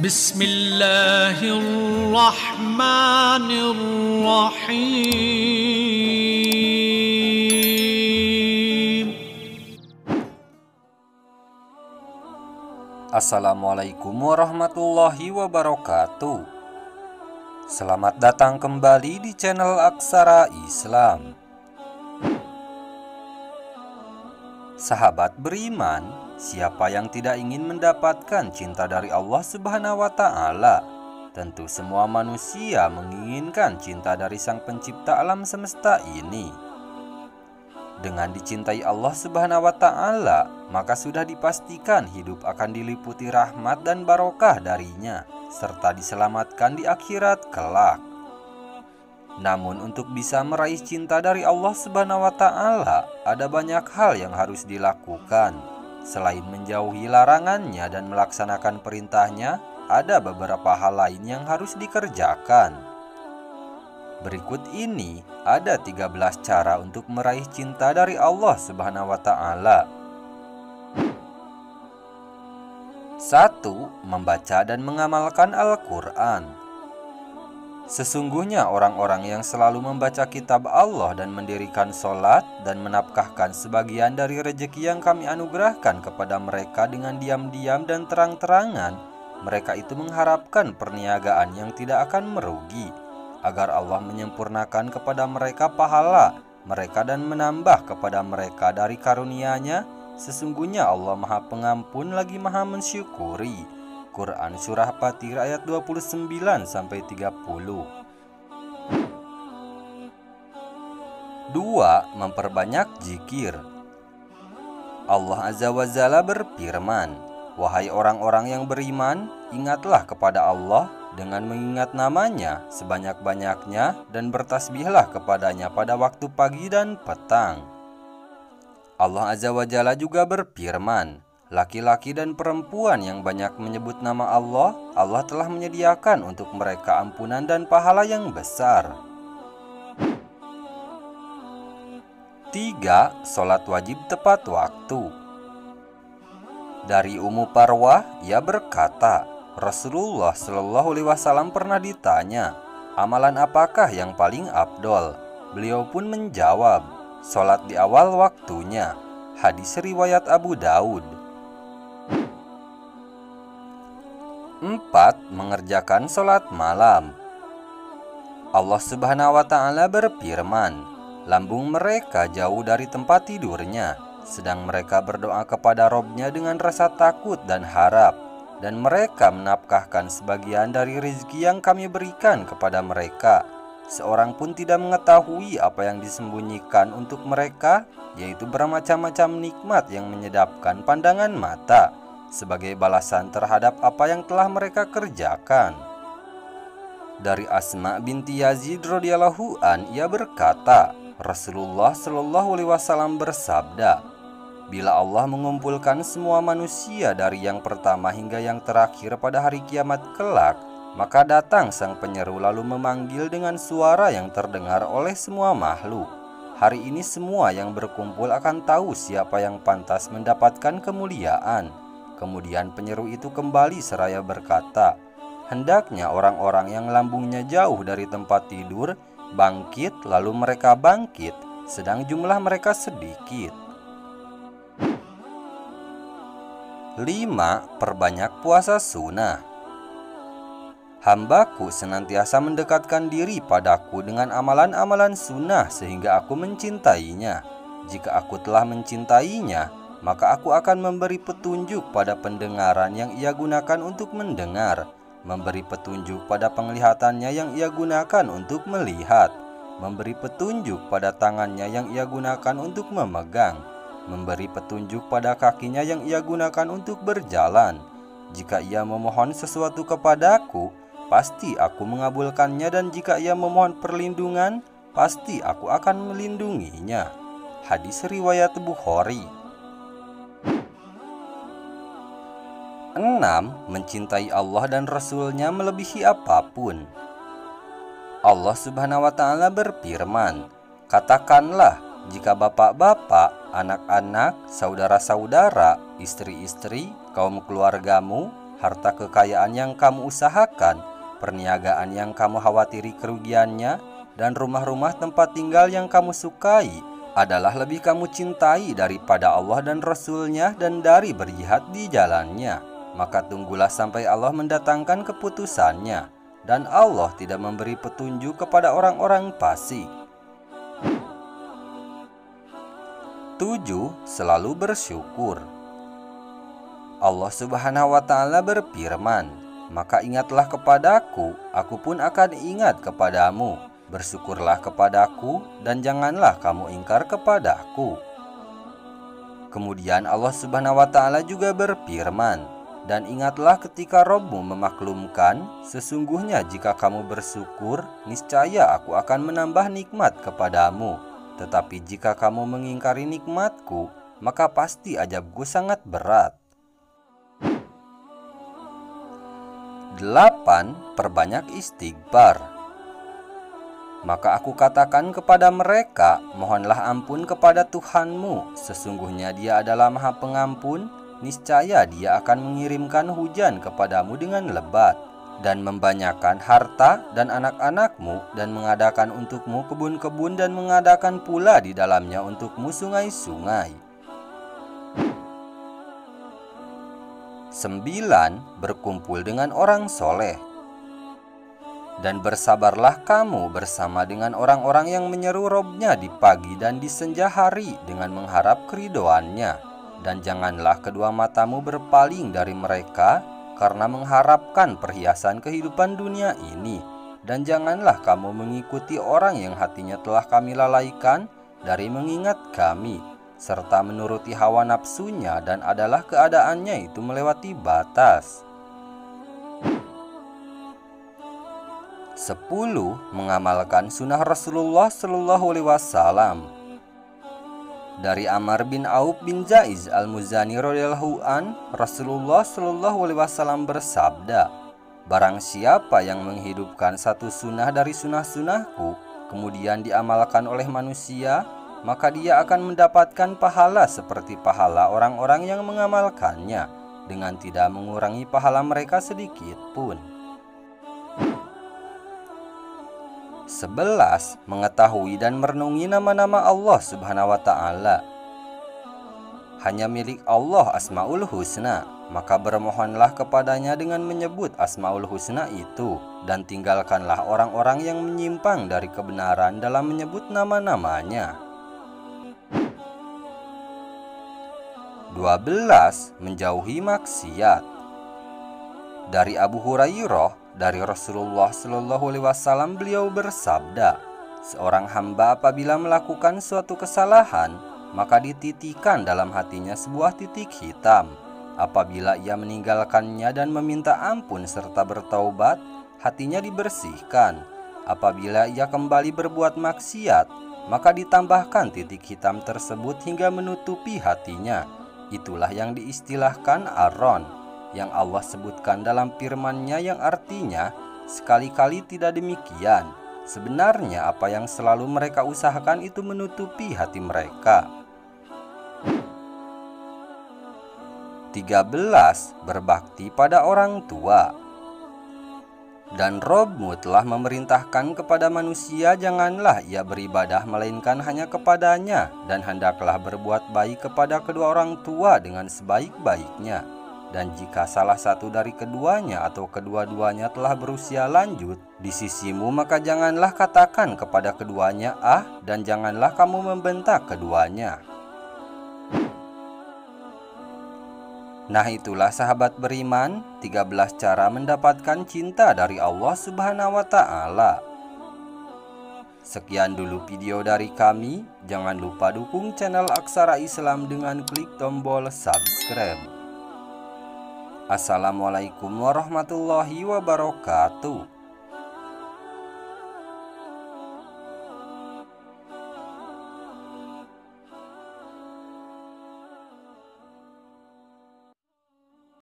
Bismillahirrahmanirrahim. Assalamualaikum warahmatullahi wabarakatuh. Selamat datang kembali di channel Aksara Islam. Sahabat beriman, siapa yang tidak ingin mendapatkan cinta dari Allah Subhanahu wa Ta'ala? Tentu semua manusia menginginkan cinta dari Sang Pencipta alam semesta ini. Dengan dicintai Allah Subhanahu wa Ta'ala, maka sudah dipastikan hidup akan diliputi rahmat dan barokah darinya, serta diselamatkan di akhirat kelak. Namun untuk bisa meraih cinta dari Allah Subhanahu wa Ta'ala, ada banyak hal yang harus dilakukan. Selain menjauhi larangannya dan melaksanakan perintahnya, ada beberapa hal lain yang harus dikerjakan. Berikut ini ada 13 cara untuk meraih cinta dari Allah Subhanahu wa Ta'ala. 1. Membaca dan mengamalkan Al-Quran. Sesungguhnya orang-orang yang selalu membaca kitab Allah dan mendirikan sholat dan menafkahkan sebagian dari rezeki yang kami anugerahkan kepada mereka dengan diam-diam dan terang-terangan, mereka itu mengharapkan perniagaan yang tidak akan merugi, agar Allah menyempurnakan kepada mereka pahala mereka dan menambah kepada mereka dari karunia-Nya. Sesungguhnya Allah Maha Pengampun lagi Maha Mensyukuri. Quran Surah Fatir ayat 29-30. 2. Memperbanyak zikir. Allah Azza wa Jalla berfirman, "Wahai orang-orang yang beriman, ingatlah kepada Allah dengan mengingat namanya sebanyak-banyaknya dan bertasbihlah kepadanya pada waktu pagi dan petang." Allah Azza wa Jalla juga berfirman, "Laki-laki dan perempuan yang banyak menyebut nama Allah, Allah telah menyediakan untuk mereka ampunan dan pahala yang besar." 3. Sholat wajib tepat waktu. Dari Ummu Parwah, ia berkata, Rasulullah Shallallahu Alaihi Wasallam pernah ditanya, "Amalan apakah yang paling afdol?" Beliau pun menjawab, "Sholat di awal waktunya." Hadis riwayat Abu Daud. 4. Mengerjakan sholat malam. Allah Subhanahu wa Ta'ala berfirman, "Lambung mereka jauh dari tempat tidurnya, sedang mereka berdoa kepada Robnya dengan rasa takut dan harap, dan mereka menafkahkan sebagian dari rezeki yang kami berikan kepada mereka. Seorang pun tidak mengetahui apa yang disembunyikan untuk mereka, yaitu bermacam-macam nikmat yang menyedapkan pandangan mata, sebagai balasan terhadap apa yang telah mereka kerjakan." Dari Asma binti Yazid radhiyallahu an, ia berkata, Rasulullah Shallallahu Alaihi Wasallam bersabda, "Bila Allah mengumpulkan semua manusia dari yang pertama hingga yang terakhir pada hari kiamat kelak, maka datang sang penyeru lalu memanggil dengan suara yang terdengar oleh semua makhluk. Hari ini semua yang berkumpul akan tahu siapa yang pantas mendapatkan kemuliaan." Kemudian penyeru itu kembali seraya berkata, "Hendaknya orang-orang yang lambungnya jauh dari tempat tidur bangkit, lalu mereka bangkit, sedang jumlah mereka sedikit." 5. Perbanyak puasa sunnah. Hambaku senantiasa mendekatkan diri padaku dengan amalan-amalan sunnah sehingga aku mencintainya. Jika aku telah mencintainya, maka aku akan memberi petunjuk pada pendengaran yang ia gunakan untuk mendengar, memberi petunjuk pada penglihatannya yang ia gunakan untuk melihat, memberi petunjuk pada tangannya yang ia gunakan untuk memegang, memberi petunjuk pada kakinya yang ia gunakan untuk berjalan. Jika ia memohon sesuatu kepadaku, pasti aku mengabulkannya, dan jika ia memohon perlindungan, pasti aku akan melindunginya. Hadis riwayat Bukhari. 6. Mencintai Allah dan Rasul-Nya melebihi apapun. Allah Subhanahu wa Ta'ala berfirman, "Katakanlah, jika bapak-bapak, anak-anak, saudara-saudara, istri-istri, kaum keluargamu, harta kekayaan yang kamu usahakan, perniagaan yang kamu khawatiri kerugiannya, dan rumah-rumah tempat tinggal yang kamu sukai adalah lebih kamu cintai daripada Allah dan Rasul-Nya dan dari berjihad di jalannya, maka tunggulah sampai Allah mendatangkan keputusannya, dan Allah tidak memberi petunjuk kepada orang-orang fasik. 7. Selalu bersyukur. Allah Subhanahu wa Ta'ala berfirman, "Maka ingatlah kepadaku, aku pun akan ingat kepadamu. Bersyukurlah kepadaku, dan janganlah kamu ingkar kepadaku." Kemudian Allah Subhanahu wa Ta'ala juga berfirman, "Dan ingatlah ketika Rabbmu memaklumkan, sesungguhnya jika kamu bersyukur, niscaya aku akan menambah nikmat kepadamu. Tetapi jika kamu mengingkari nikmatku, maka pasti azabku sangat berat." 8. Perbanyak istighfar. Maka aku katakan kepada mereka, mohonlah ampun kepada Tuhanmu, sesungguhnya Dia adalah Maha Pengampun, niscaya Dia akan mengirimkan hujan kepadamu dengan lebat, dan membanyakkan harta dan anak-anakmu, dan mengadakan untukmu kebun-kebun, dan mengadakan pula di dalamnya untukmu sungai-sungai. 9. Berkumpul dengan orang soleh. Dan bersabarlah kamu bersama dengan orang-orang yang menyeru Robnya di pagi dan di senja hari dengan mengharap keridoannya, dan janganlah kedua matamu berpaling dari mereka karena mengharapkan perhiasan kehidupan dunia ini, dan janganlah kamu mengikuti orang yang hatinya telah kami lalaikan dari mengingat kami, serta menuruti hawa nafsunya, dan adalah keadaannya itu melewati batas. 10. Mengamalkan sunnah Rasulullah Shallallahu Alaihi Wasallam. Dari Amr bin Auf bin Jaiz al-Muzani radhiyallahu an, Rasulullah Shallallahu Alaihi Wasallam bersabda, "Barang siapa yang menghidupkan satu sunnah dari sunnah-sunnahku, kemudian diamalkan oleh manusia, maka dia akan mendapatkan pahala seperti pahala orang-orang yang mengamalkannya, dengan tidak mengurangi pahala mereka sedikit pun." 11. Mengetahui dan merenungi nama-nama Allah Subhanahu wa Ta'ala. Hanya milik Allah Asmaul Husna, maka bermohonlah kepadanya dengan menyebut Asmaul Husna itu, dan tinggalkanlah orang-orang yang menyimpang dari kebenaran dalam menyebut nama-namanya. 12. Menjauhi maksiat. Dari Abu Hurairah dari Rasulullah Shallallahu Alaihi Wasallam, beliau bersabda, "Seorang hamba apabila melakukan suatu kesalahan, maka dititikan dalam hatinya sebuah titik hitam. Apabila ia meninggalkannya dan meminta ampun serta bertaubat, hatinya dibersihkan. Apabila ia kembali berbuat maksiat, maka ditambahkan titik hitam tersebut hingga menutupi hatinya. Itulah yang diistilahkan Aron, yang Allah sebutkan dalam firman-Nya yang artinya, sekali-kali tidak demikian. Sebenarnya apa yang selalu mereka usahakan itu menutupi hati mereka." 13. Berbakti pada orang tua. Dan Robmu telah memerintahkan kepada manusia, janganlah ia beribadah melainkan hanya kepadanya, dan hendaklah berbuat baik kepada kedua orang tua dengan sebaik-baiknya. Dan jika salah satu dari keduanya atau kedua-duanya telah berusia lanjut di sisimu, maka janganlah katakan kepada keduanya "ah", dan janganlah kamu membentak keduanya. Nah, itulah sahabat beriman, 13 cara mendapatkan cinta dari Allah Subhanahu wa Ta'ala. Sekian dulu video dari kami. Jangan lupa dukung channel Aksara Islam dengan klik tombol subscribe. Assalamualaikum warahmatullahi wabarakatuh.